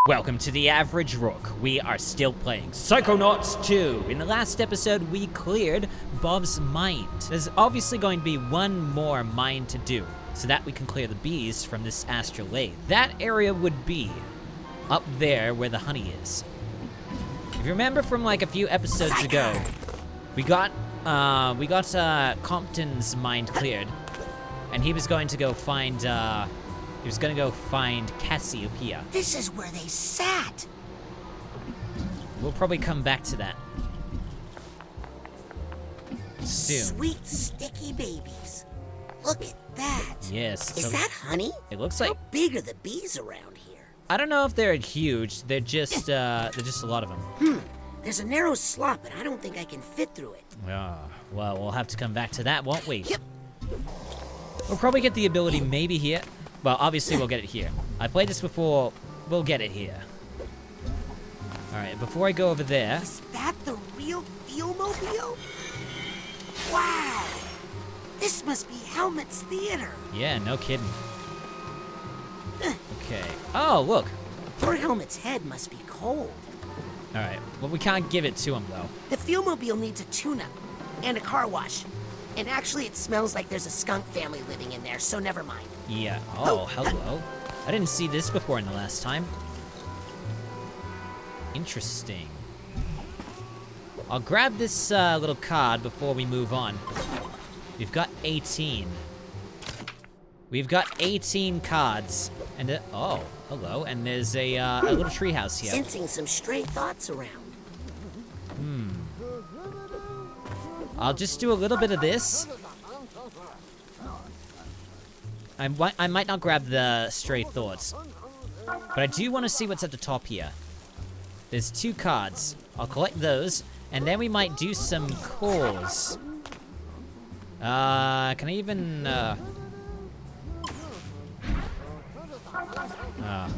Welcome to the Average Rook. We are still playing Psychonauts 2. In the last episode, we cleared Bob's mind. There's obviously going to be one more mine to do, so that we can clear the bees from this Astralathe. That area would be up there where the honey is. If you remember from like a few episodes ago, we got Compton's mind cleared, and he was going to go find Cassie O'Pia. This is where they sat. We'll probably come back to that soon. Sweet, sticky babies. Look at that. Yes. Is that honey? It looks like. How big are the bees around here? I don't know if they're huge. They're just a lot of them. There's a narrow slot, but I don't think I can fit through it. Well, we'll have to come back to that, won't we? Yep. We'll probably get the ability maybe here. Well, obviously we'll get it here. I played this before. We'll get it here. All right, before I go over there. Is that the real Feel-mobile? Wow. This must be Helmet's theater. Yeah, no kidding. Okay. Oh, look. Poor Helmet's head must be cold. All right. Well, we can't give it to him, though. The Feel-mobile needs a tune-up and a car wash. And actually, it smells like there's a skunk family living in there, so never mind. Yeah. Oh, hello. I didn't see this before in the last time. Interesting. I'll grab this little card before we move on. We've got 18. We've got 18 cards. And oh, hello. And there's a little treehouse here. Sensing some stray thoughts around. I'll just do a little bit of this. I might not grab the stray thoughts, but I do want to see what's at the top here. There's 2 cards. I'll collect those, and then we might do some calls. Can I even, I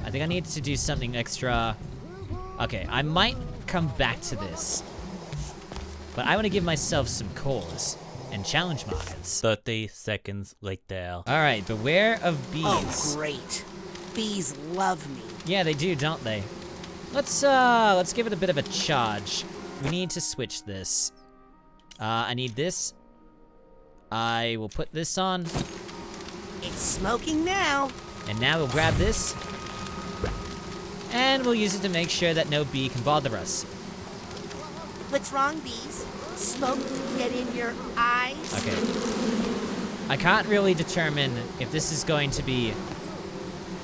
think I need to do something extra. Okay, I might come back to this. But I want to give myself some calls and challenge markers. 30 seconds later. All right, beware of bees. Oh, great. Bees love me. Yeah, they do, don't they? Let's give it a bit of a charge. We need to switch this. I need this. I will put this on. It's smoking now. And now we'll grab this. And we'll use it to make sure that no bee can bother us. What's wrong, bees? Smoke get in your eyes? Okay. I can't really determine if this is going to be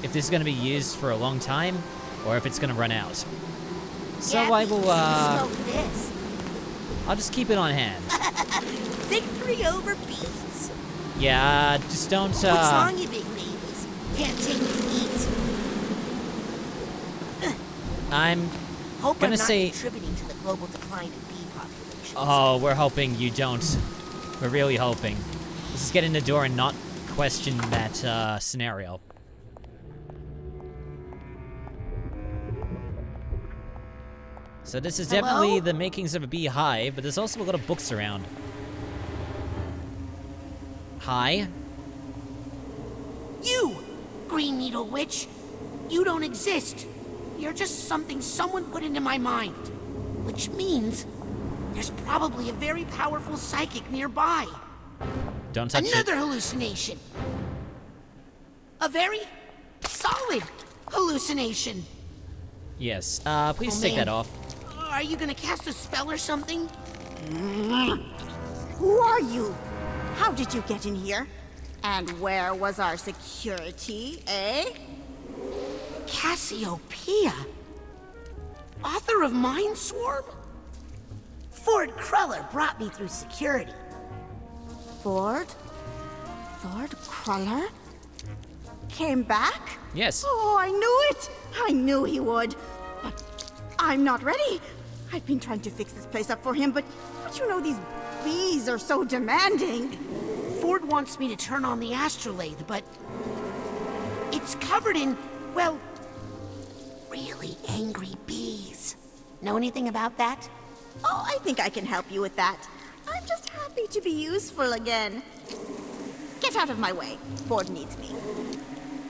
used for a long time or if it's going to run out. So yeah, I will smoke this. I'll just keep it on hand. Victory over bees. Yeah, just don't What's wrong, you big babies? Can't take the heat. I'm Hope gonna I'm not say contributing to the global decline in bee populations. oh, we're hoping you don't. We're really hoping. Let's just get in the door and not question that scenario. So this is definitely the makings of a beehive, but there's also a lot of books around. Hi? You, Green Needle Witch, you don't exist. You're just something someone put into my mind. Which means there's probably a very powerful psychic nearby. Don't touch Another hallucination. A very solid hallucination. Yes. Please take man. that off. Are you gonna cast a spell or something? Who are you? How did you get in here? And where was our security, eh? Cassie O'Pia? Author of Mindswarm? Ford Cruller brought me through security. Ford Cruller? Came back? Yes. Oh, I knew it! I knew he would. But I'm not ready. I've been trying to fix this place up for him, but you know these bees are so demanding. Ford wants me to turn on the Astralathe, but it's covered in, well, really angry bees. Know anything about that? Oh, I think I can help you with that. I'm just happy to be useful again. Get out of my way. Ford needs me.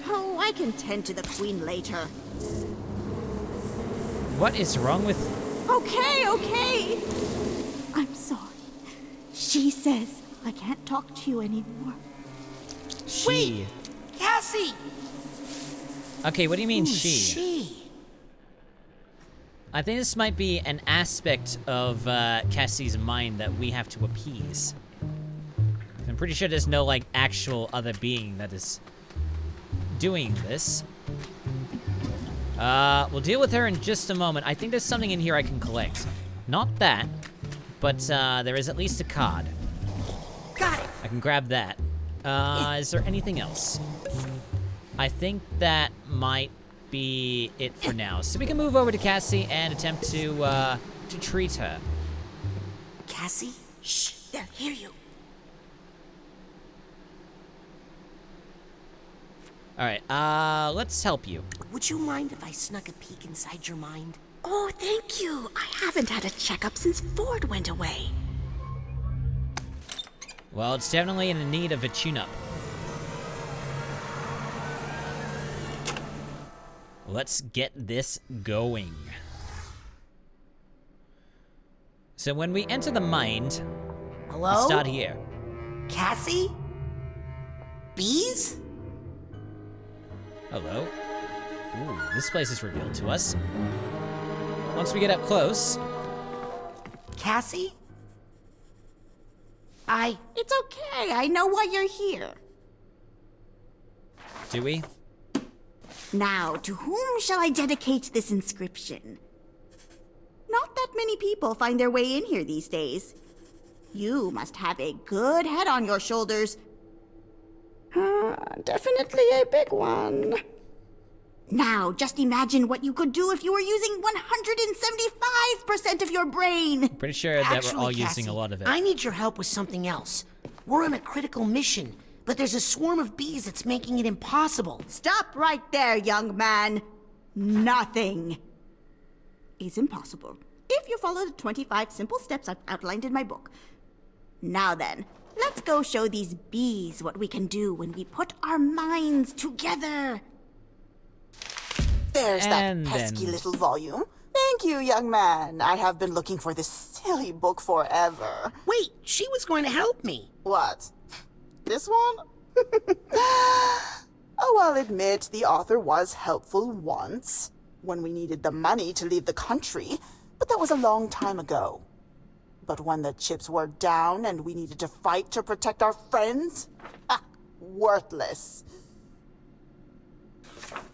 Oh, I can tend to the Queen later. What is wrong with... Okay. I'm sorry. She says I can't talk to you anymore. she? Wait! Cassie! Okay, what do you mean Who's she? she? I think this might be an aspect of Cassie's mind that we have to appease. I'm pretty sure there's no, like, actual other being that is doing this. We'll deal with her in just a moment. I think there's something in here I can collect. Not that, but there is at least a card. Got it! I can grab that. Is there anything else? I think that might be it for now. So we can move over to Cassie and attempt to treat her. Cassie? Shh! They'll hear you. Alright, let's help you. Would you mind if I snuck a peek inside your mind? Oh, thank you. I haven't had a checkup since Ford went away. Well, it's definitely in need of a tune-up. Let's get this going. So when we enter the mind, Hello? we start here. Cassie? Bees? Hello. Ooh, this place is revealed to us. Once we get up close, Cassie? It's okay. I know why you're here. do we? Now, to whom shall I dedicate this inscription? Not that many people find their way in here these days. You must have a good head on your shoulders. Definitely a big one. Now, just imagine what you could do if you were using 175% of your brain. Pretty sure that Actually, we're all Cassie, using a lot of it. I need your help with something else. We're on a critical mission, but there's a swarm of bees that's making it impossible. Stop right there, young man. Nothing is impossible if you follow the 25 simple steps I've outlined in my book. Now then, let's go show these bees what we can do when we put our minds together. There's And that pesky then- little volume. Thank you, young man. I have been looking for this silly book forever. Wait, she was going to help me. What? This one? Oh, I'll admit the author was helpful once, when we needed the money to leave the country, but that was a long time ago. But when the chips were down and we needed to fight to protect our friends? Worthless.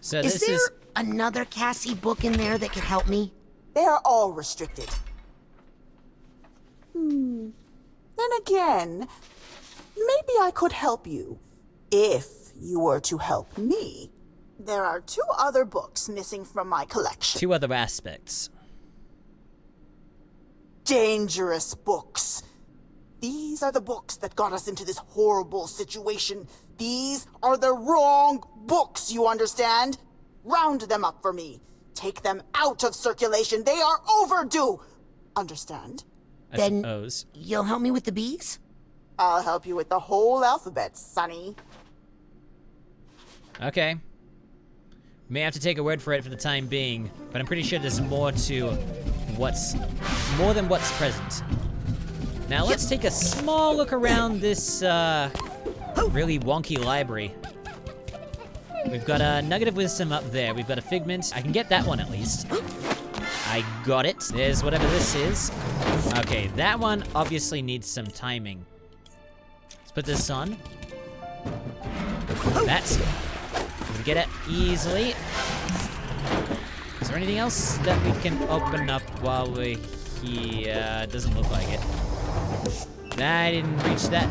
So Is this there is... another Cassie book in there that could help me? They are all restricted. Then again, maybe I could help you, if you were to help me. There are 2 other books missing from my collection. 2 other aspects. Dangerous books. These are the books that got us into this horrible situation. These are the wrong books, you understand? Round them up for me. Take them out of circulation. They are overdue. Understand? I Then- suppose. You'll help me with the bees? I'll help you with the whole alphabet, sonny. Okay. May have to take a word for it for the time being, but I'm pretty sure there's more to more than what's present. Now let's take a small look around this, really wonky library. We've got a Nugget of Wisdom up there. We've got a Figment. I can get that one at least. I got it. There's whatever this is. Okay, that one obviously needs some timing. Let's put this on. That's... we get it easily. Is there anything else that we can open up while we're here? Doesn't look like it. I didn't reach that.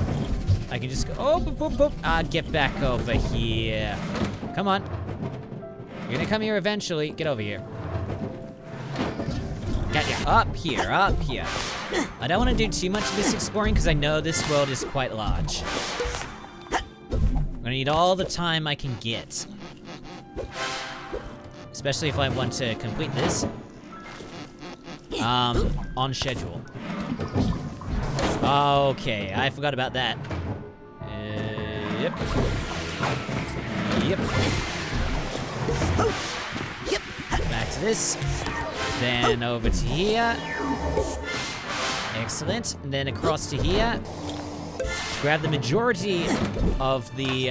I can just go, oh, boop, boop, boop. Get back over here. Come on. You're gonna come here eventually. Get over here. Got ya. Up here, up here. I don't want to do too much of this exploring because I know this world is quite large. I'm gonna need all the time I can get. Especially if I want to complete this. On schedule. Okay, I forgot about that. Yep. Yep. Back to this. Then over to here. Excellent. And then across to here. Grab the majority of the,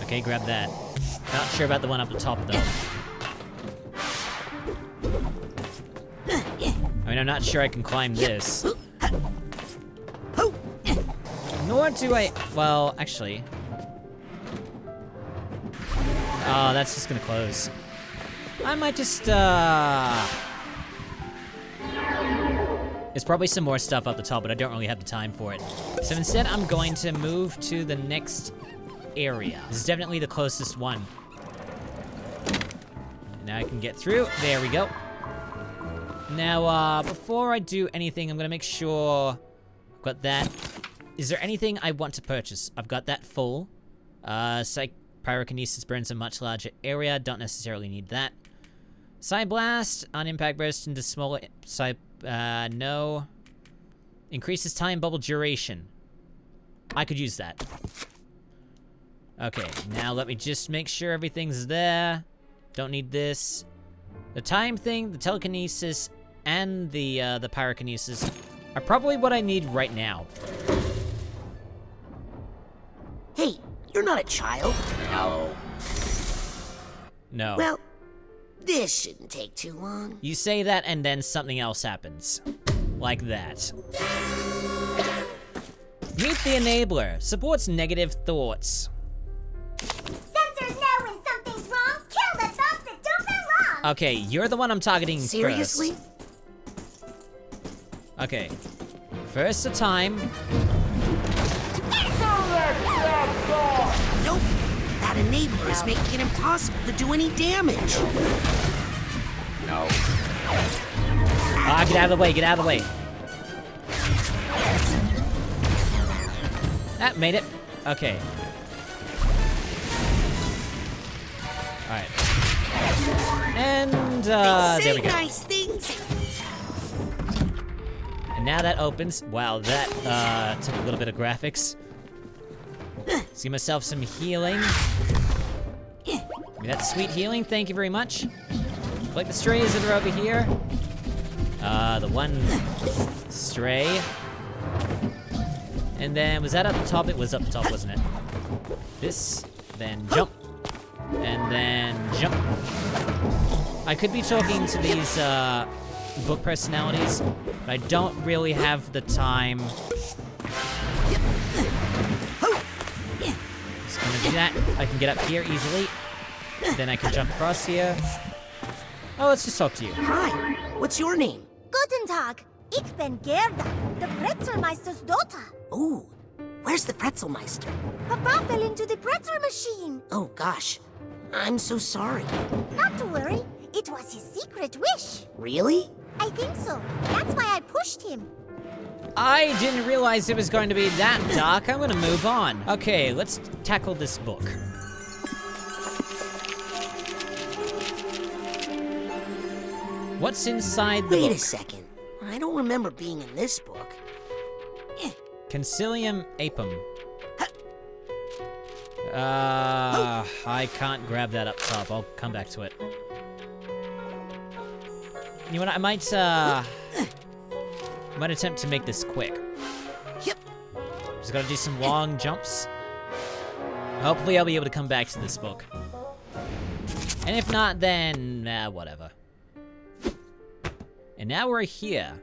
Okay, grab that. Not sure about the one up the top, though. I mean, I'm not sure I can climb this. Nor do I... Well, actually... Oh, that's just gonna close. I might just, There's probably some more stuff up the top, but I don't really have the time for it. So instead, I'm going to move to the next area. This is definitely the closest one. Now I can get through. There we go. Now, before I do anything, I'm gonna make sure I've got that. Is there anything I want to purchase? I've got that full. Pyrokinesis burns a much larger area. Don't necessarily need that. Psyblast on impact burst into smaller. No. Increases time bubble duration. I could use that. Okay, now let me just make sure everything's there. Don't need this. The time thing, the telekinesis, and the pyrokinesis are probably what I need right now. Hey, you're not a child. No. Well, this shouldn't take too long. You say that and then something else happens. Like that. Meet the Enabler. Supports negative thoughts. Sensors know when something's wrong. Kill the thoughts that don't belong. Okay, you're the one I'm targeting Seriously? first. Okay. First a time. Nope. That enabler is making it impossible to do any damage. Ah, get out of the way, get out of the way. That made it. Okay. Alright. And, there we go. Nice things. And now that opens. Wow, that, took a little bit of graphics. Let's give myself some healing. That's sweet healing, thank you very much. Like the strays that are over here. The one stray. And then, was that up the top? It was up the top, wasn't it? This, then jump. And then jump. I could be talking to these, book personalities, but I don't really have the time. Just gonna do that. I can get up here easily. Then I can jump across here. Oh, let's just talk to you. Hi, what's your name? Guten Tag. Ich bin Gerda, the Pretzelmeister's daughter. Ooh, where's the Pretzelmeister? Papa fell into the pretzel machine. Oh gosh, I'm so sorry. Not to worry. It was his secret wish. Really? I think so. That's why I pushed him. I didn't realize it was going to be that dark. I'm gonna move on. Okay, let's tackle this book. What's inside the book? Wait a second. I don't remember being in this book. Concilium apum. I can't grab that up top. I'll come back to it. You know what? I might attempt to make this quick. Yep. Just gotta do some long jumps. Hopefully I'll be able to come back to this book. And if not, then, whatever. And now we're here.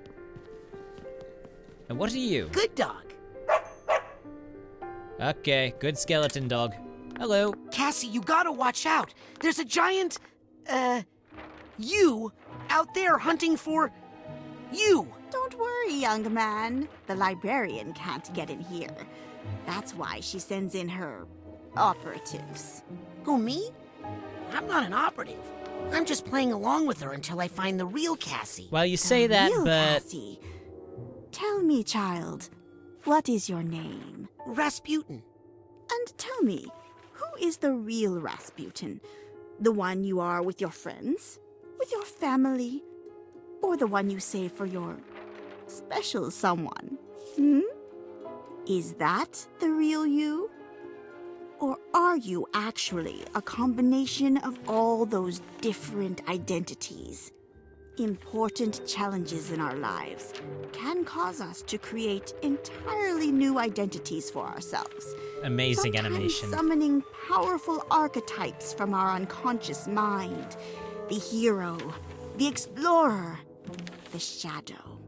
And what are you? Good dog. Okay, good skeleton dog. Hello. Cassie, you gotta watch out. There's a giant, you out there hunting for you. Don't worry, young man. The librarian can't get in here. That's why she sends in her operatives. Who, me? I'm not an operative. I'm just playing along with her until I find the real Cassie. Well, you say that, Real but... Cassie. Tell me, child, what is your name? Rasputin. And tell me, who is the real Rasputin? The one you are with your friends? With your family? Or the one you save for your special someone? Hmm? Is that the real you? Or are you actually a combination of all those different identities? Important challenges in our lives can cause us to create entirely new identities for ourselves. Amazing Sometimes animation. summoning powerful archetypes from our unconscious mind. The hero, the explorer, the shadow.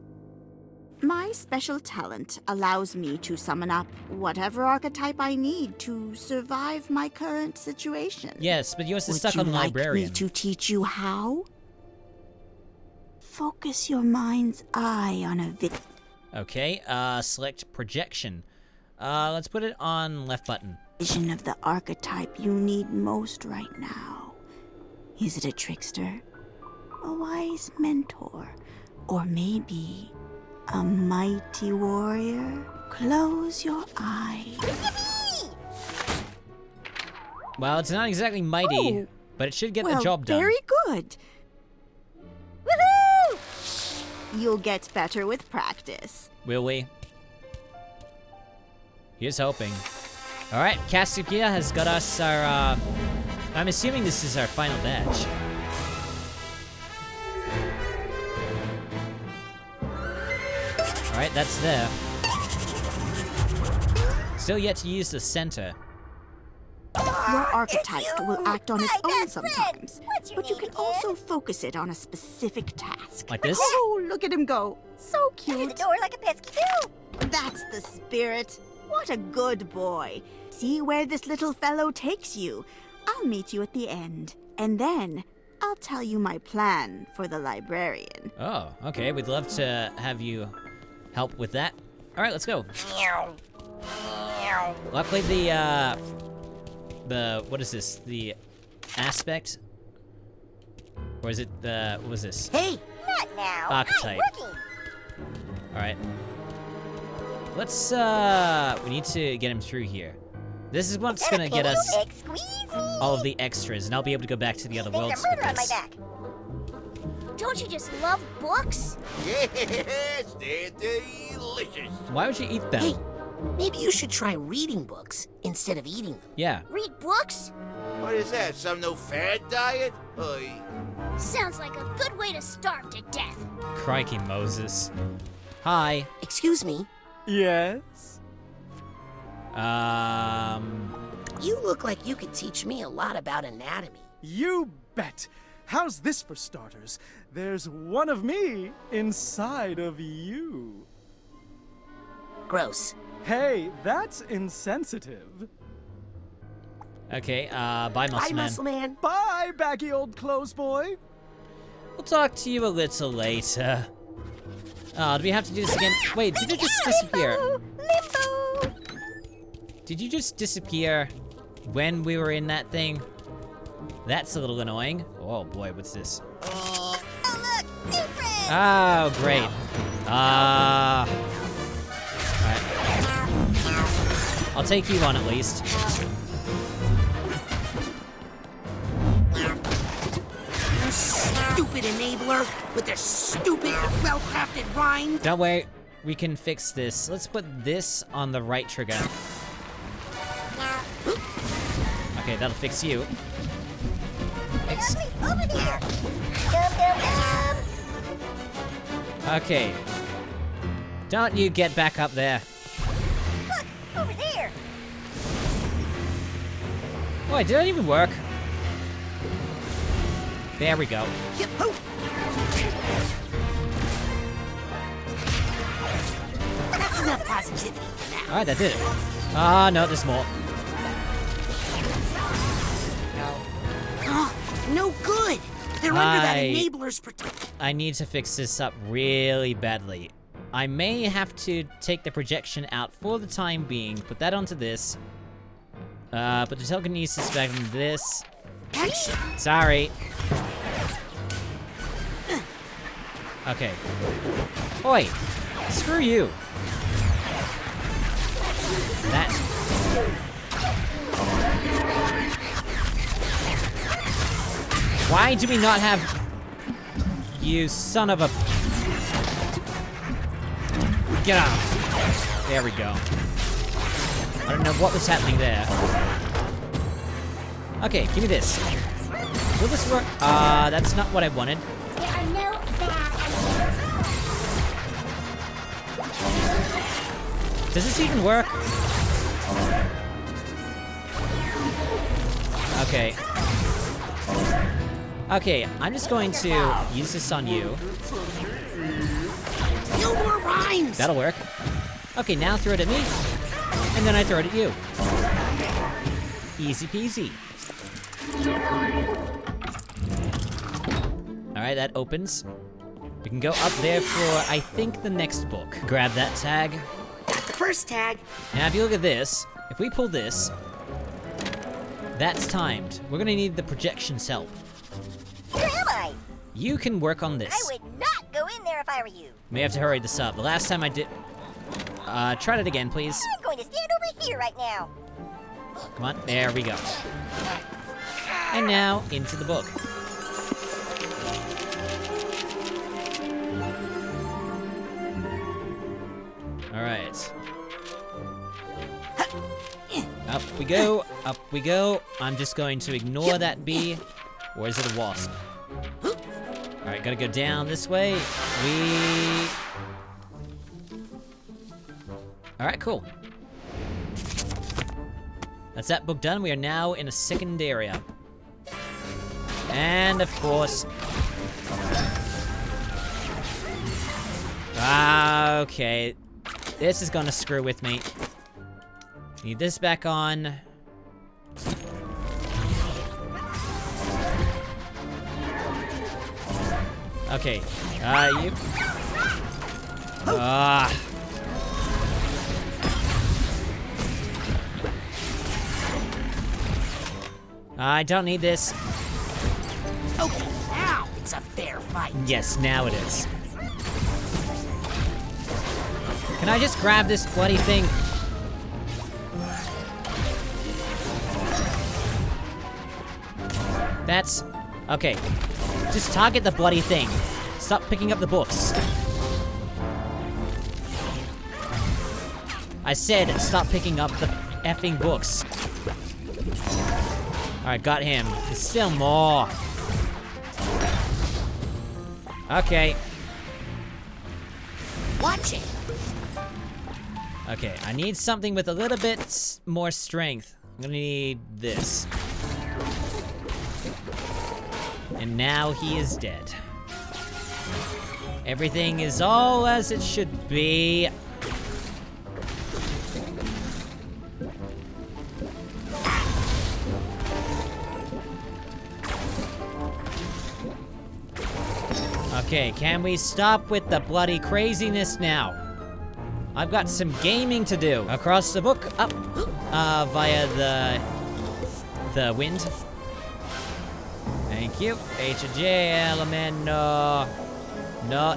My special talent allows me to summon up whatever archetype I need to survive my current situation. Yes, but yours is Would stuck you on like librarian. me to teach you how? Focus your mind's eye on a Okay, select projection. Let's put it on left button. vision of the archetype you need most right now. Is it a trickster? A wise mentor? Or maybe a mighty warrior? Close your eyes. Well, it's not exactly mighty, Oh, but it should get well, the job done. very good. Woohoo! You'll get better with practice. Will we? Here's hoping. Alright, Cassie O'Pia has got us our, I'm assuming this is our final badge. Alright, that's there. Still yet to use the center. Your archetype will act on its my own best friend. sometimes, What's your but you name can again? also focus it on a specific task. Like this? Oh, look at him go. So Through the cute. door like a pesky too. That's the spirit. What a good boy. See where this little fellow takes you. I'll meet you at the end, and then I'll tell you my plan for the librarian. Oh, okay, we'd love to have you help with that. Alright, let's go. Luckily the, what is this? The aspect? Or is it the, what was this? Hey, Not now. Archetype. I'm working. Alright. Let's, we need to get him through here. This is what's gonna get us Squeeze me. all of the extras, and I'll be able to go back to the other Think worlds a with murder on my this. back. Don't you just love books? Yes, they're delicious. Why would you eat them? hey, maybe you should try reading books instead of eating them. Yeah. Read books? What is that, some no fad diet? Oy. Sounds like a good way to starve to death. Crikey, Moses. Hi. Excuse me, Yes? you look like you could teach me a lot about anatomy. You bet. How's this for starters? There's one of me inside of you. Gross. Hey, that's insensitive. Okay, bye, Muscle Bye, Man. Muscle Man. Bye, baggy old clothes boy. We'll talk to you a little later. Oh, do we have to do this again? Wait, did it just disappear? Limbo. Did you just disappear when we were in that thing? That's a little annoying. Oh boy, what's this? Oh, look. New friend. Oh, great. Alright. I'll take you on at least. Stupid enabler with their stupid, well-crafted rhymes. Don't worry, we can fix this. Let's put this on the right trigger. Okay, that'll fix you. Over here. Dum, dum, dum. Okay. Don't you get back up there. Look, over there. Oh, it didn't even work. There we go. Yip-hoo. That's enough positivity for now. Alright, that did it. Ah, no, there's more. Oh, no good. They're under that Hi. enabler's protection. I need to fix this up really badly. I may have to take the projection out for the time being, put that onto this. Put the telekinesis back into this. Action. Sorry. Okay. Oi! Screw you! That. Why do we not have... You son of a... Get out. There we go. I don't know what was happening there. Okay, give me this. Will this work? That's not what I wanted. There are no bad ideas. Does this even work? Okay. Okay, I'm just going to use this on you. No more rhymes! That'll work. Okay, now throw it at me. And then I throw it at you. Easy peasy. Alright, that opens. We can go up there for, I think, the next book. Grab that tag. Got the first tag. Now, if you look at this, if we pull this, that's timed. We're gonna need the projection's help. Where am I? You can work on this. I would not go in there if I were you. May have to hurry this up. The last time I did... try that again, please. I'm going to stand over here right now. Come on, there we go. And now, into the book. Alright. Up we go, up we go. I'm just going to ignore that bee. Or is it a wasp? Alright, gotta go down this way. Alright, cool. That's that book done. We are now in a second area. And of course... okay. This is gonna screw with me. Need this back on. Okay. You... I don't need this. Okay, now it's a fair fight. Yes, now it is. Can I just grab this bloody thing? That's... okay. Just target the bloody thing. Stop picking up the books. I said stop picking up the effing books. Alright, got him. There's still more. Okay. Watch it. Okay, I need something with a little bit more strength. I'm gonna need this. And now he is dead. Everything is all as it should be. Okay, can we stop with the bloody craziness now? I've got some gaming to do. Across the book, up, via the wind. Thank you. H and J element, no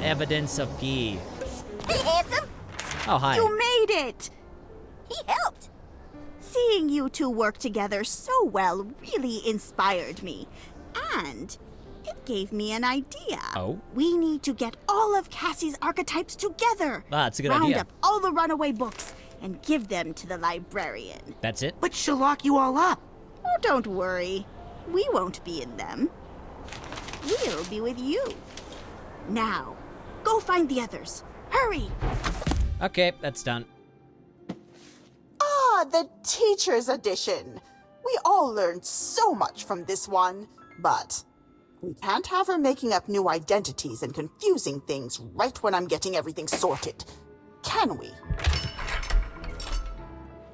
evidence of P. Hey, handsome. Oh, hi. You made it! He helped. Seeing you two work together so well really inspired me. And it gave me an idea. Oh? We need to get all of Cassie's archetypes together. Ah, that's a good Round idea. up all the runaway books and give them to the librarian. That's it? But she'll lock you all up. Oh, don't worry. We won't be in them. We'll be with you. Now, go find the others. Hurry! Okay, that's done. Ah, the teacher's edition. We all learned so much from this one, but we can't have her making up new identities and confusing things right when I'm getting everything sorted. Can we?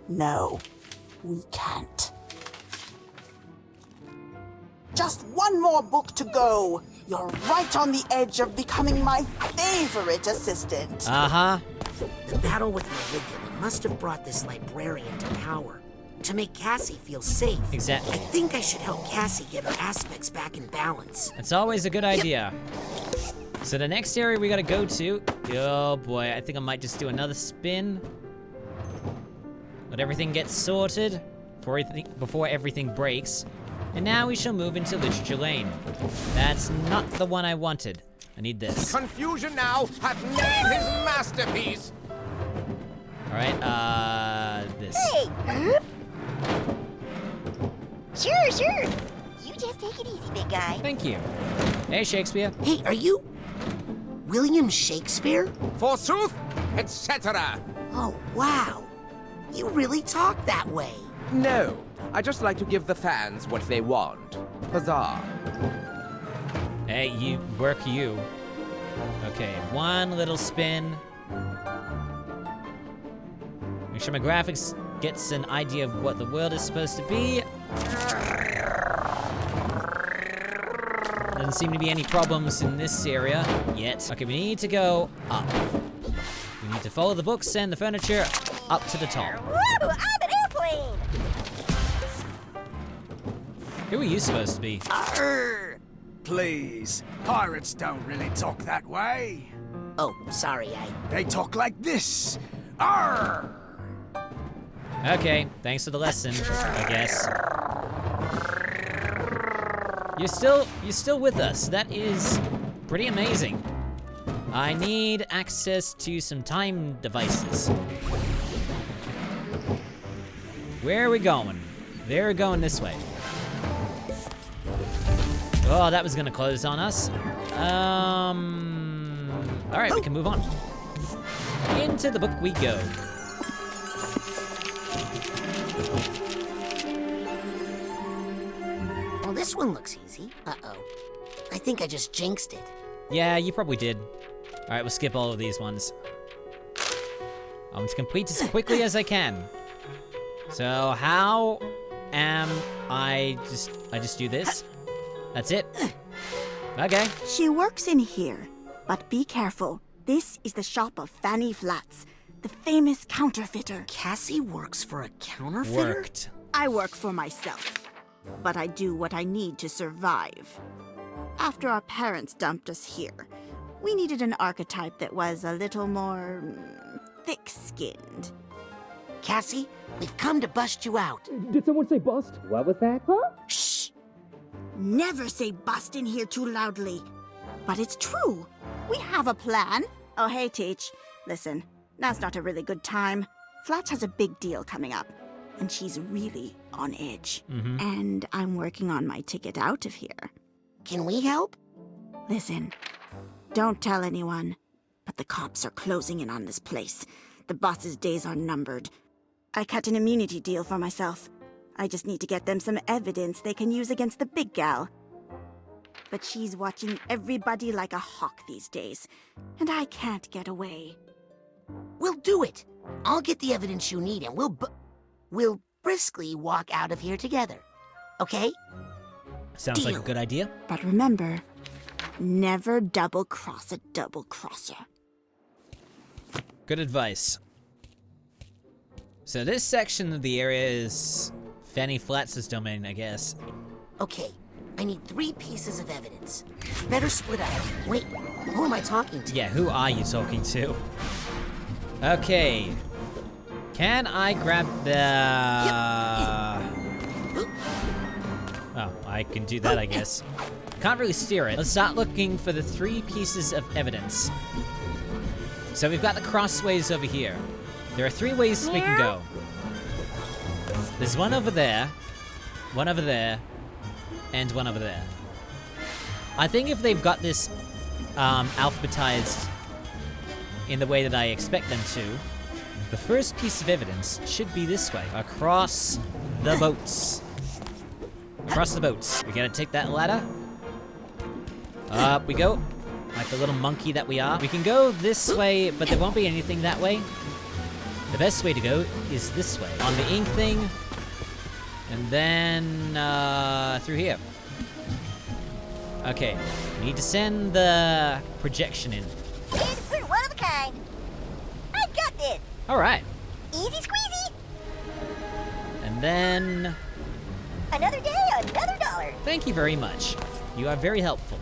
No, we can't. Just one more book to go. You're right on the edge of becoming my favorite assistant. Uh-huh. The battle with Maligula must have brought this librarian to power. To make Cassie feel safe. Exactly. I think I should help Cassie get her aspects back in balance. It's always a good idea. So the next area we gotta go to... oh boy, I think I might just do another spin. Let everything get sorted before everything breaks. And now we shall move into Literature Lane. That's not the one I wanted. I need this. Confusion now hath made his masterpiece. Alright, this. Hey! Sure, sure. You just take it easy, big guy. Thank you. Hey, Shakespeare. Hey, are you William Shakespeare? Forsooth, etc. Oh, wow. You really talk that way. No, I just like to give the fans what they want. Huzzah. Hey, you work you. Okay, one little spin. Make sure my graphics gets an idea of what the world is supposed to be. Doesn't seem to be any problems in this area yet. Okay, we need to go up. We need to follow the books and the furniture up to the top. Woo! I'm an airplane! Who are you supposed to be? Arr! Please, pirates don't really talk that way. Oh, sorry, They talk like this. Arr! Okay, thanks for the lesson, I guess. You're still with us. That is pretty amazing. I need access to some time devices. Where are we going? They're going this way. Oh, that was gonna close on us. All right, we can move on. Into the book we go. Well, this one looks easy. Uh-oh. I think I just jinxed it. Yeah, you probably did. All right, we'll skip all of these ones. I want to complete as quickly as I can. So how am I just do this? That's it? Okay. She works in here, but be careful. This is the shop of Fanny Flats, the famous counterfeiter. Cassie works for a counterfeiter? Worked. I work for myself, but I do what I need to survive. After our parents dumped us here, we needed an archetype that was a little more thick-skinned. Cassie, we've come to bust you out. Did someone say bust? What was that? Huh? Shh! Never say bust in here too loudly. But it's true. We have a plan. Oh, hey, Teach. Listen, now's not a really good time. Flats has a big deal coming up, and she's really on edge. And I'm working on my ticket out of here. Can we help? Listen, don't tell anyone, but the cops are closing in on this place. The boss's days are numbered. I cut an immunity deal for myself. I just need to get them some evidence they can use against the big gal. But she's watching everybody like a hawk these days, and I can't get away. We'll do it. I'll get the evidence you need, and we'll briskly walk out of here together. Okay? Sounds like a Deal. good idea. But remember, never double-cross a double-crosser. Good advice. So this section of the area is Fanny Flats' domain, I guess. Okay, I need 3 pieces of evidence. Better split up. Wait, who am I talking to? Yeah, who are you talking to? Okay. Can I grab the... Oh, I can do that, I guess. Can't really steer it. Let's start looking for the 3 pieces of evidence. So we've got the crossways over here. There are 3 ways we can go. There's one over there, and one over there. I think if they've got this alphabetized in the way that I expect them to, the first piece of evidence should be this way, across the boats. Across the boats. We gotta take that ladder. Up we go, like the little monkey that we are. We can go this way, but there won't be anything that way. The best way to go is this way, on the ink thing, and then through here. Okay, we need to send the projection in. Kid, we're one of a kind. I got this. All right, Easy squeezy. and then Another day, another dollar. thank you very much. You are very helpful.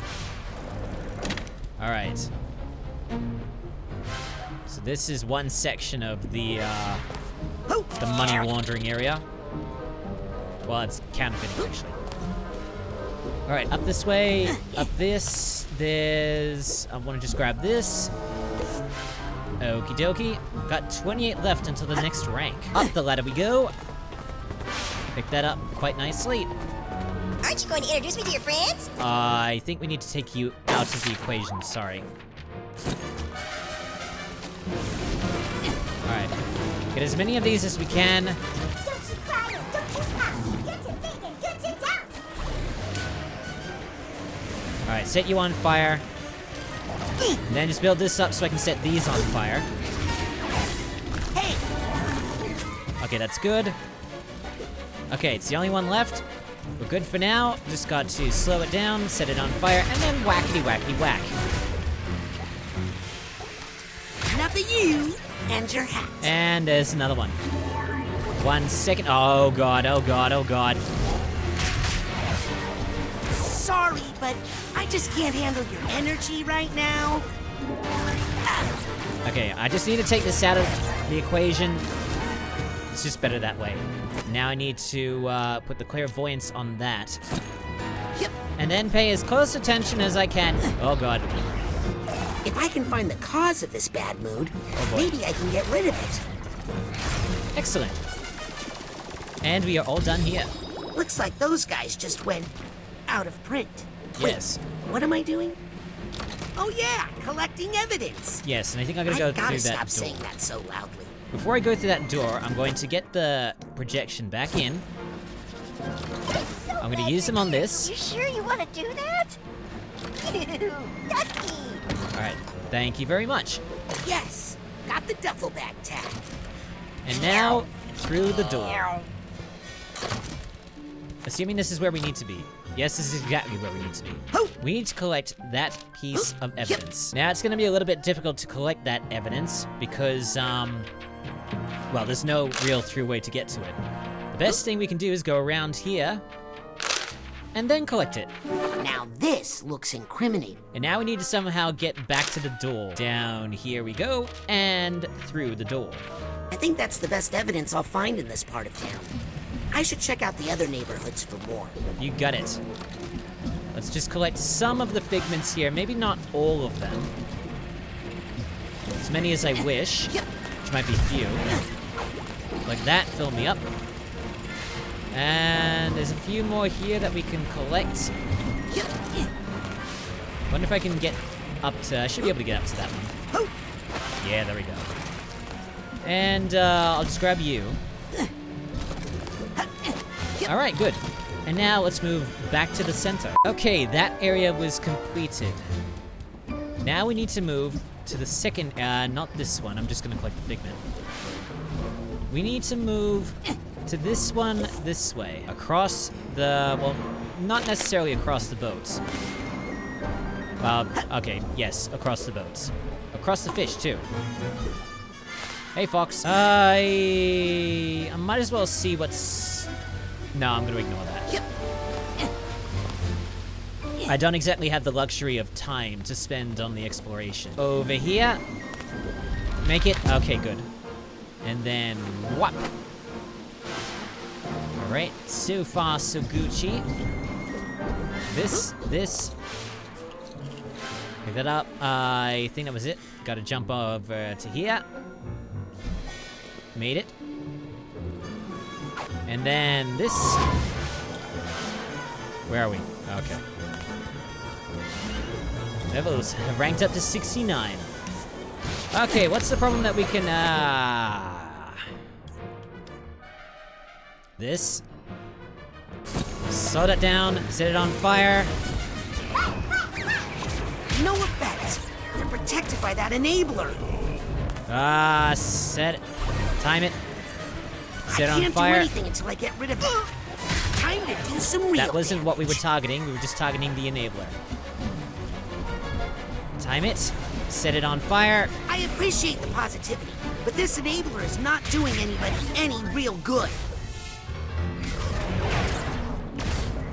All right. So this is one section of the money laundering area. Well, it's counterfeiting, actually. All right, up this way, up this, there's... I want to just grab this. Okie dokie. Got 28 left until the next rank. Up the ladder we go. Pick that up quite nicely. Aren't you going to introduce me to your friends? I think we need to take you out of the equation, sorry. Alright. Get as many of these as we can. Don't you cry and don't you pout. Get to thinking, get to doubt. Alright, set you on fire. And then just build this up so I can set these on fire. Hey! Okay, that's good. Okay, it's the only one left. We're good for now. Just got to slow it down, set it on fire, and then whackity whackity whack. Enough of you and your hat. And there's another one. 1 second. Oh god, oh god, oh god. Sorry, but I just can't handle your energy right now. Okay, I just need to take this out of the equation. It's just better that way. Now I need to put the clairvoyance on that. Yep. And then pay as close attention as I can. Oh god. If I can find the cause of this bad mood, maybe I can get rid of it. Excellent. And we are all done here. Looks like those guys just went out of print. Yes. Wait, what am I doing? Oh yeah, collecting evidence. Yes, and I think I'm gonna go through gotta that stop door. saying that so loudly. Before I go through that door, I'm going to get the projection back in. I'm gonna use them on this. You sure you want to do that? Ew, dusty. Alright, thank you very much. Yes, got the duffel bag tag. And now, through the door. Assuming this is where we need to be. Yes, this is exactly where we need to be. We need to collect that piece of evidence. Now, it's gonna be a little bit difficult to collect that evidence because, well, there's no real through way to get to it. The best thing we can do is go around here and then collect it. Now this looks incriminating. And now we need to somehow get back to the door. Down here we go, and through the door. I think that's the best evidence I'll find in this part of town. I should check out the other neighborhoods for more. You got it. Let's just collect some of the figments here, maybe not all of them. As many as I wish, which might be few. Like that, fill me up. And there's a few more here that we can collect. Wonder if I can get up to, I should be able to get up to that one. Yeah, there we go. And I'll just grab you. All right, good. And now let's move back to the center. Okay, that area was completed. Now we need to move to the second, not this one. I'm just gonna collect the figment. We need to move to this one this way. Across the, well, not necessarily across the boats. Okay, yes, across the boats. Across the fish, too. Hey, Fox. I might as well see what's... No, I'm gonna ignore that. I don't exactly have the luxury of time to spend on the exploration. Over here. Make it. Okay, good. And then whop. Alright, so far so Gucci. This. Pick that up. I think that was it. Gotta jump over to here. Made it. And then this. Where are we? Okay. Levels have ranked up to 69. Okay, what's the problem that we can, This. Slow that down, set it on fire. No effect. They're protected by that enabler. Set it. Time it. Set it on I can't fire. do anything until I get rid of it. Time to do some real That wasn't what we were damage. targeting. We were just targeting the enabler. Time it. Set it on fire. I appreciate the positivity, but this enabler is not doing anybody any real good.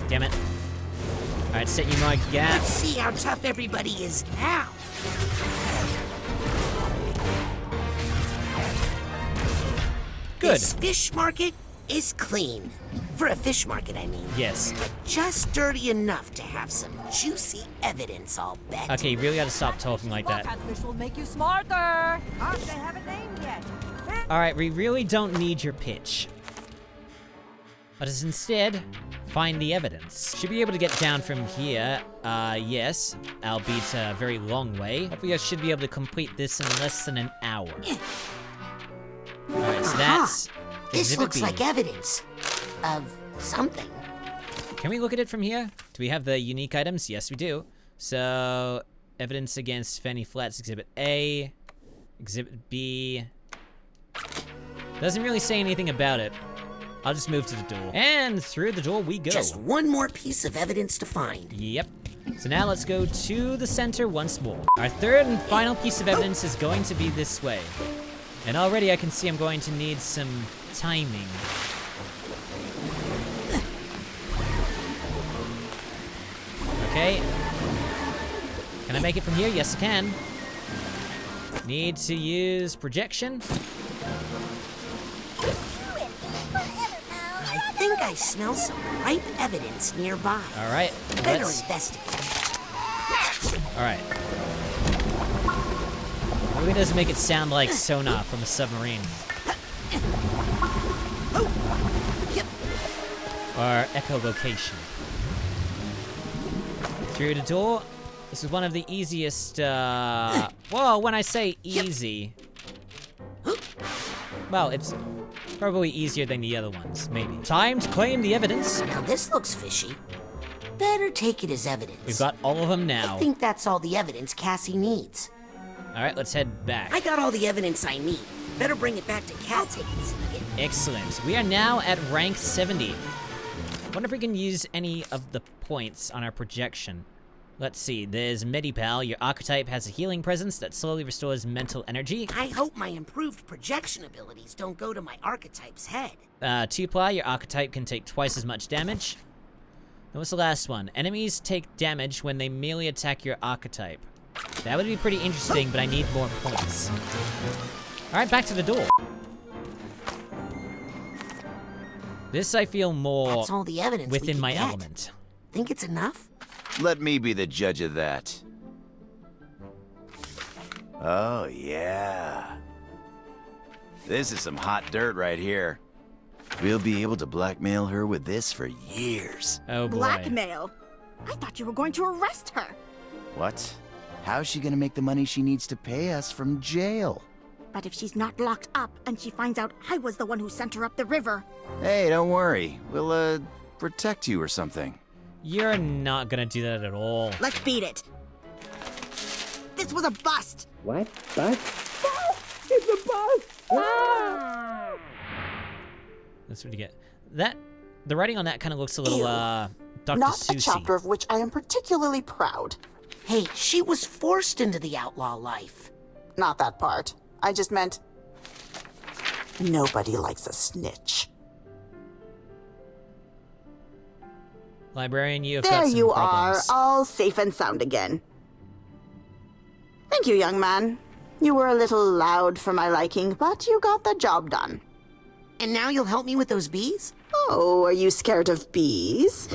Damn it. Alright, set you more gas. Let's see how tough everybody is now. Good. This fish market is clean. For a fish market, I mean. Yes. Just dirty enough to have some juicy evidence, I'll bet. Okay, you really gotta stop talking like that. Catfish will make you smarter. They haven't named yet. Alright, we really don't need your pitch. Let us instead find the evidence. Should be able to get down from here, yes, albeit a very long way. Hopefully I should be able to complete this in less than an hour. Alright, so that's This Exhibit looks B. like evidence of something. Can we look at it from here? Do we have the unique items? Yes, we do. So, evidence against Fanny Flats, Exhibit A, Exhibit B. Doesn't really say anything about it. I'll just move to the door. And through the door we go. Just one more piece of evidence to find. Yep. So now let's go to the center once more. Our third and final piece of evidence is going to be this way. And already I can see I'm going to need some timing. Okay. Can I make it from here? Yes, I can. Need to use projection. I think I smell some ripe evidence nearby. All right. Better Let's. investigate. All right. Maybe it doesn't make it sound like sonar from a submarine. Or echolocation. Through the door. This is one of the easiest, well, when I say easy, well, it's probably easier than the other ones, maybe. Time to claim the evidence. Now this looks fishy. Better take it as evidence. We've got all of them now. I think that's all the evidence Cassie needs. All right, let's head back. I got all the evidence I need. Better bring it back to Cassie. Excellent. We are now at rank 70. Wonder if we can use any of the points on our projection. Let's see, there's Medipal. Your archetype has a healing presence that slowly restores mental energy. I hope my improved projection abilities don't go to my archetype's head. Two-ply, your archetype can take twice as much damage. And what's the last one? Enemies take damage when they merely attack your archetype. That would be pretty interesting, but I need more points. Alright, back to the door. This I feel more That's all the evidence within we my can get. element. Think it's enough? Let me be the judge of that. Oh, yeah. This is some hot dirt right here. We'll be able to blackmail her with this for years. Oh boy. Blackmail? I thought you were going to arrest her. What? How's she gonna make the money she needs to pay us from jail? But if she's not locked up and she finds out I was the one who sent her up the river. Hey, don't worry. We'll, protect you or something. You're not gonna do that at all. Let's beat it. This was a bust. What? Bust? It's a bust! Ah! That's what you get. That, the writing on that kind of looks a little, Dr. Not Seussy. a chapter of which I am particularly proud. Hey, she was forced into the outlaw life. Not that part. I just meant nobody likes a snitch. Librarian, you have There got some you problems. are, all safe and sound again. Thank you, young man. You were a little loud for my liking, but you got the job done. And now you'll help me with those bees? Oh, are you scared of bees?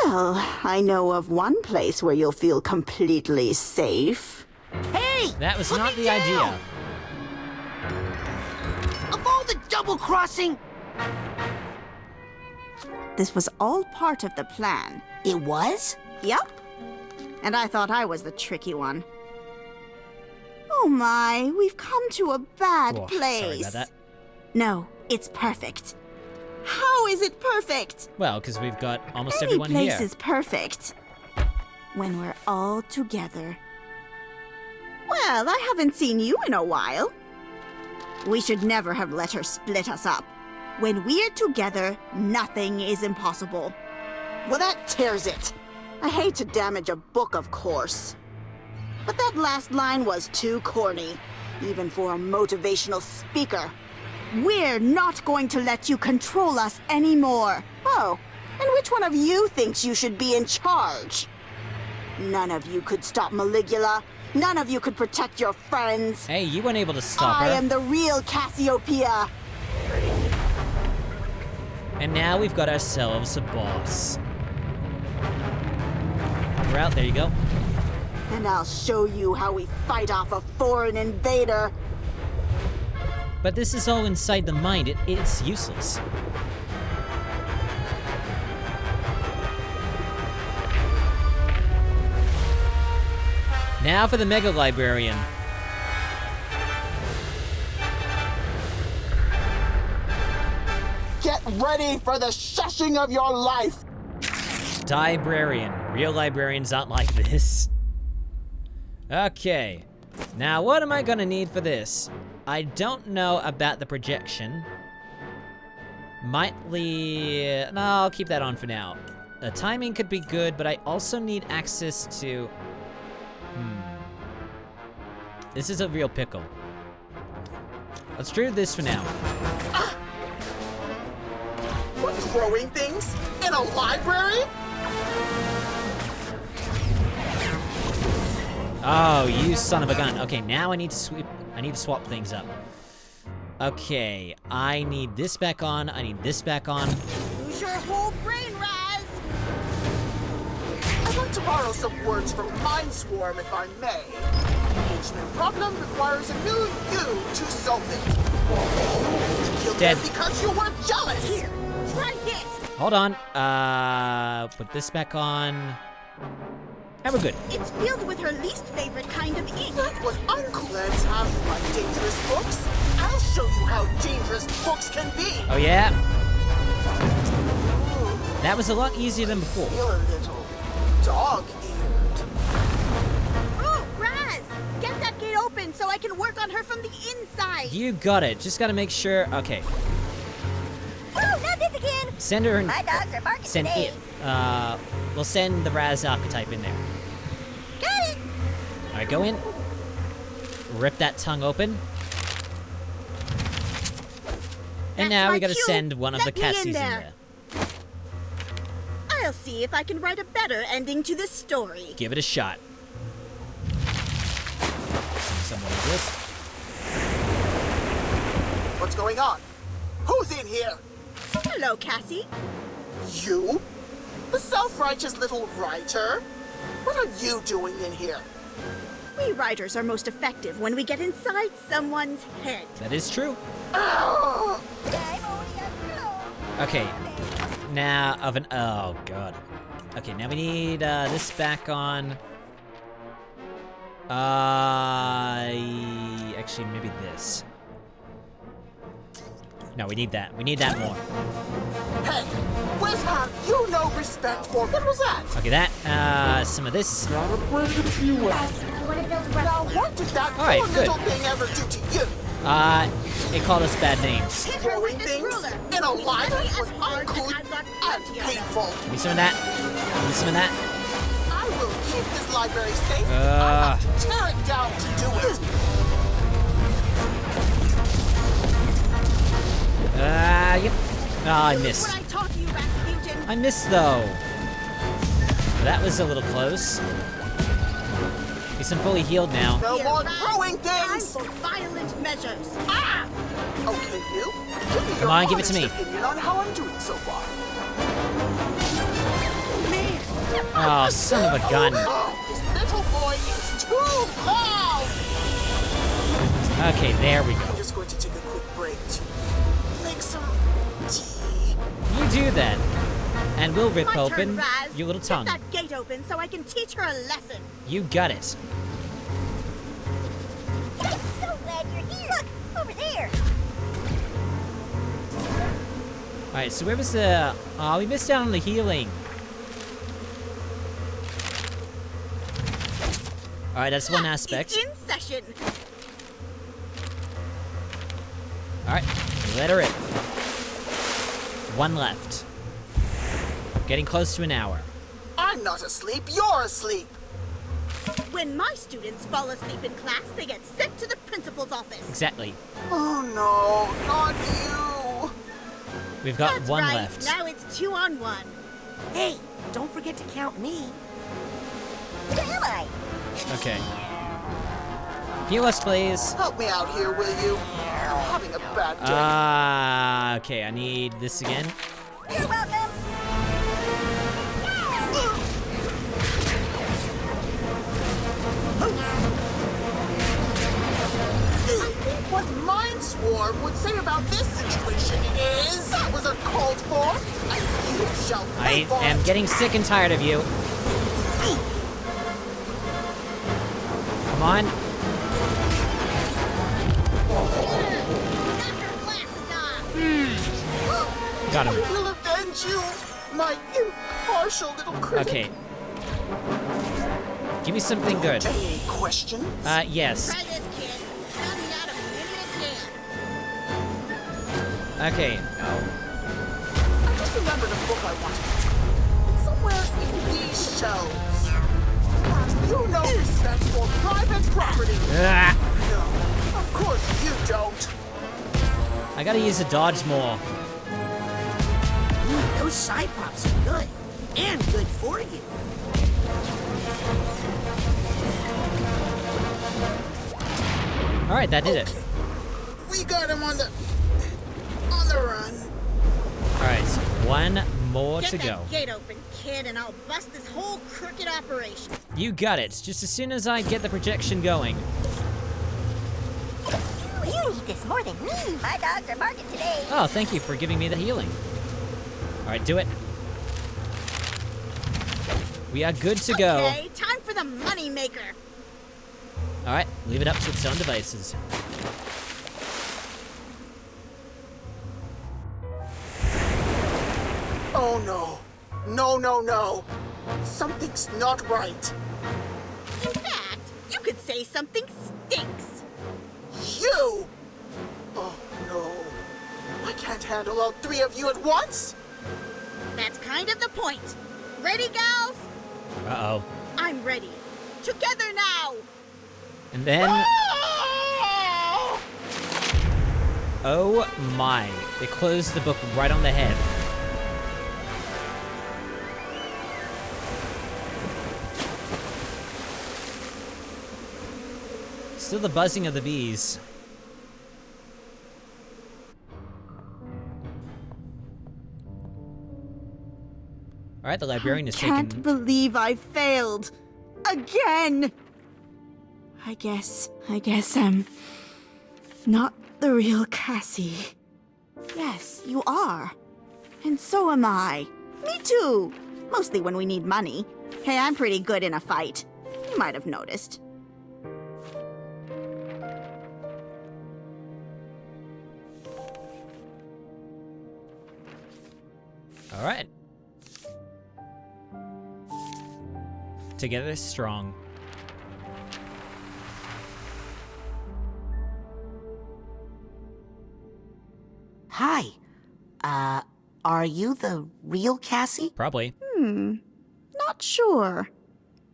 Well, I know of one place where you'll feel completely safe. Hey! That was put not me the down! idea. Of all the double-crossing... This was all part of the plan. It was? Yep. And I thought I was the tricky one. Oh my, we've come to a bad Oh, place. sorry about that. No, it's perfect. How is it perfect? Well, because we've got almost Any everyone place here. is perfect. When we're all together. Well, I haven't seen you in a while. We should never have let her split us up. When we're together, nothing is impossible. Well, that tears it. I hate to damage a book, of course. But that last line was too corny, even for a motivational speaker. We're not going to let you control us anymore. Oh, and which one of you thinks you should be in charge? None of you could stop Maligula. None of you could protect your friends. Hey, you weren't able to stop I her. am the real Cassie O'Pia. And now we've got ourselves a boss. We're out, there you go. And I'll show you how we fight off a foreign invader. But this is all inside the mind. It's useless. Now for the Mega Librarian. Get ready for the shushing of your life! Librarian. Real librarians aren't like this. Okay. Now, what am I gonna need for this? I don't know about the projection. No, I'll keep that on for now. The timing could be good, but I also need access to... This is a real pickle. Let's do this for now. What, throwing things? In a library? Oh, you son of a gun. Okay, now I need to swap things up. Okay, I need this back on. I need this back on. Use your whole brain, Raz! I'd like to borrow some words from Mind Swarm, if I may. Each new problem requires a new you to solve it. You killed Dead. them because you were jealous! Here, try this! Hold on. Put this back on. And we're good. It's filled with her least favorite kind of ink. That was uncool. Let's have my dangerous books. I'll show you how dangerous books can be. Oh, yeah? That was a lot easier than before. Feel a little dog-eared. Oh, Raz! Get that gate open so I can work on her from the inside. You got it. Just gotta make sure. Okay. Oh, not this again! Send her. My dogs are barking Send today. it. We'll send the Raz archetype in there. Got it! Alright, go in. Rip that tongue open. And That's now we my gotta cue. send one of Let the me in Cassies in there. there. I'll see if I can write a better ending to this story. Give it a shot. Someone like this. What's going on? Who's in here? Hello, Cassie. You? The self-righteous little writer? What are you doing in here? We writers are most effective when we get inside someone's head. That is true. Ugh. Okay. Now, oh god. Okay, now we need this back on. Actually, maybe this. No, we need that. We need that more. Hey, where's have you no respect for? What was that? Okay, that, some of this. Now, what did that All right, poor good. little thing ever do to you? It called us bad names. Hit her with Throwing this things ruler. in a library As was hard uncool as I've got and plenty of them. painful. Give me some of that. Give me some of that. I will keep this library safe. I'll have to tear it down to do it. Yep. Oh, I missed. What I taught you, Rasputin. I missed, though. That was a little close. At least I'm fully healed now. No Here, more Raz. throwing Time things. for violent measures. Ah! Okay, you. Give me Come your on, give it to honest me. opinion on how I'm doing so far. Oh, son of a gun. Oh, this little boy is too loud. Okay, there we go. I'm just going to take a quick break to make some tea. You do that. And we'll rip My turn, open Raz. your little tongue. Get that gate open so I can teach her a lesson. You got it. I'm so glad you're here! Look, over there! Alright, so where was the... Oh, we missed out on the healing. Alright, that's one aspect. It's in session. Alright, let her rip. One left. Getting close to an hour. I'm not asleep, you're asleep. When my students fall asleep in class, they get sent to the principal's office. Exactly. Oh no, not you. We've got That's one right. left. Now it's 2-on-1. Hey, don't forget to count me. Where am I? Okay. Heal us, please. Help me out here, will you? I'm having a bad day. Okay, I need this again. You're welcome! What Mind Swarm would say about this situation is that was uncalled for, and you shall pay I for am it. getting sick and tired of you. Come on. Got him. I will avenge you, my impartial little critic. Okay. Give me something good. Any questions? Yes. Try this, kid. Tell me out a minute again. Okay. I just remembered a book I wanted to read. It's somewhere in these shelves. You know respect for private property. Ah, No, of course you don't. I gotta use the dodge more. Ooh, those side pops are good. And good for you. Alright, that did it. We got him on the run. Alright, so one more Get to that go. gate open, kid, and I'll bust this whole crooked operation. You got it. Just as soon as I get the projection going. You need this more than me. My dogs are barking today. Oh, thank you for giving me the healing. Alright, do it. We are good to go. Okay, time for the money maker. Alright, leave it up to its own devices. Oh no. No, no, no. Something's not right. In fact, you could say something stinks. You! Oh no. I can't handle all three of you at once. That's kind of the point. Ready, gals? Uh-oh. I'm ready. Together now. And then... Oh my. They closed the book right on the head. Still the buzzing of the bees. Alright, the librarian is Can't taken. believe I failed. Again! I guess not the real Cassie. Yes, you are. And so am I. Me too. Mostly when we need money. Hey, I'm pretty good in a fight. You might have noticed. Alright. Together strong. Hi. Are you the real Cassie? Probably. Not sure.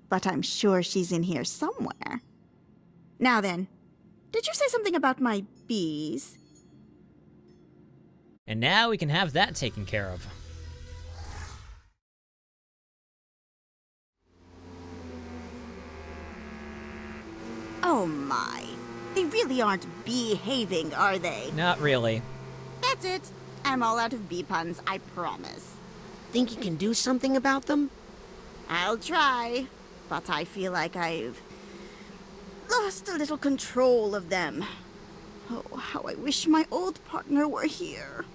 But I'm sure she's in here somewhere. Now then, did you say something about my bees? And now we can have that taken care of. Oh my. They really aren't behaving, are they? Not really. That's it. I'm all out of bee puns, I promise. Think you can do something about them? I'll try, but I feel like I've lost a little control of them. Oh, how I wish my old partner were here.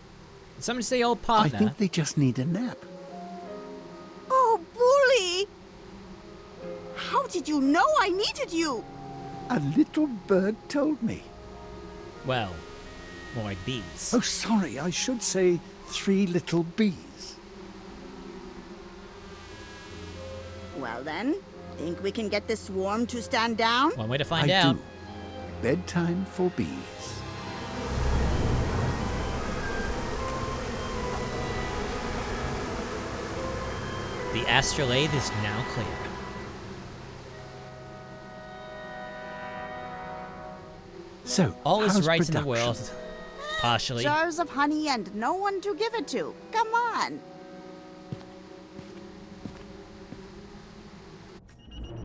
Did someone say old partner? I think they just need a nap. Oh, Bully! How did you know I needed you? A little bird told me. Well, more like bees. Oh, sorry, I should say 3 little bees. Well then, think we can get this swarm to stand down? One way to find I out. do. Bedtime for bees. The Astralathe is now clear. So, All is how's right production? in the world. Partially. Jars of honey and no one to give it to. Come on.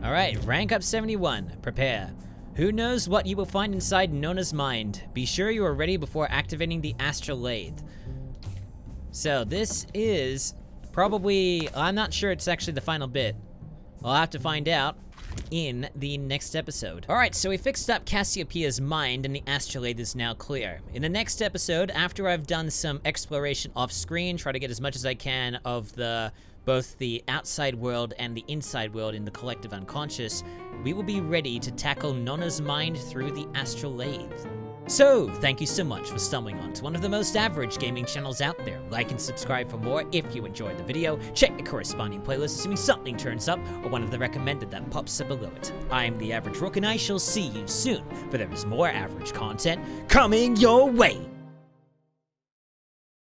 Alright, rank up 71. Prepare. Who knows what you will find inside Nona's mind? Be sure you are ready before activating the Astralathe. So this is probably, I'm not sure it's actually the final bit. We'll have to find out in the next episode. Alright, so we fixed up Cassie O'Pia's mind and the Astralathe is now clear. In the next episode, after I've done some exploration off screen, try to get as much as I can of the both the outside world and the inside world in the collective unconscious, we will be ready to tackle Nonna's mind through the Astralathe. So, thank you so much for stumbling onto one of the most average gaming channels out there. Like and subscribe for more if you enjoyed the video. Check the corresponding playlist assuming something turns up, or one of the recommended that pops up below it. I'm the Average Rook, and I shall see you soon, for there is more average content coming your way!